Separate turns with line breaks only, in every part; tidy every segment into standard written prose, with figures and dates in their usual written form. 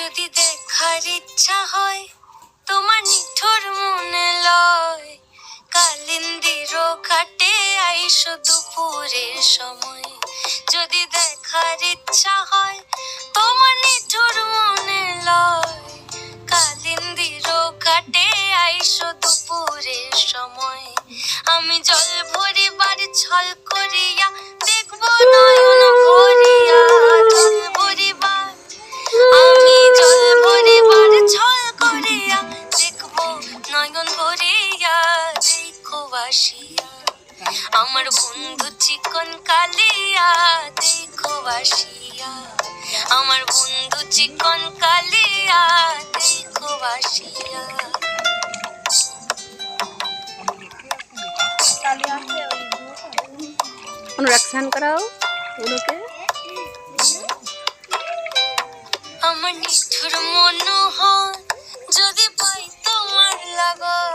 যদি দেখার ইচ্ছা হয় তোমার নিঠুর মনে লয়, কালিন্দির ঘাটে আইসো দুপুরের সময়। যদি দেখার ইচ্ছা হয় তোমার নিঠুর মনে লয়, কালিন্দির ঘাটে আইসো দুপুরের সময়। আমি জল ভরিবার ছল করিয়া দেখবো নয়ন ভরিয়া, জল ভরিবার আমি জল ভরিবার ছল করিয়া দেখবো নয়ন ভরিয়া। দেখো বাসিয়া আমার বন্ধু চিকন কালিয়া, দেখো বাসিয়া আমার বন্ধু চিকন কালিয়া, দেখো বাসিয়া।
অনুরাগ করাও ওগুলোকে।
আমার নিঠুর মনোহর যদি পাই তোমার লাগর,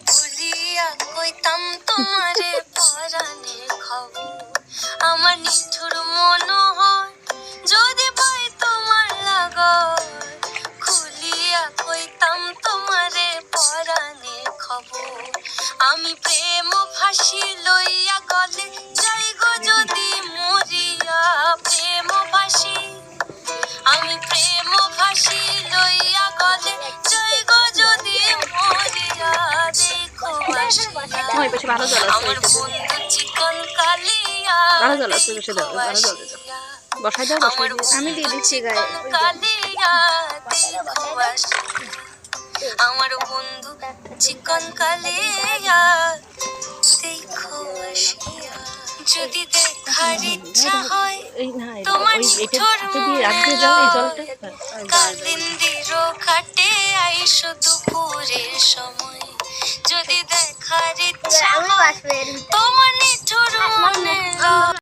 ভুলিয়া কইতাম তোমারে পরাণে খবর। আমার নিঠুর মনোহর যদি পাই তোমার লাগর, খুলিয়া কইতাম তোমারে পরাণে খবর। আমি প্রেম ফাঁসি লইয়া গলে যাই গো যদি মরিয়া, প্রেম ফাঁসি আমি প্রেম ফাঁসি লইয়া গলে যাই গো যদি মরিয়া। দেখো বাসিয়া আমার বন্ধু চিকন কালিয়া, দেখো বাসিয়া আমার
আমি দিয়ে দিচ্ছি গায়ে।
কালিয়া, দেখো বাসিয়া আমার বন্ধু চিকন কালিয়া, দেখো বাসিয়া। যদি দেখার ইচ্ছা হয় তোমার নিঠুর মনে লয়, কালিন্দির ঘাটে আইসো দুপুরের সময়। যদি দেখার ইচ্ছা হয় তোমার নিঠুর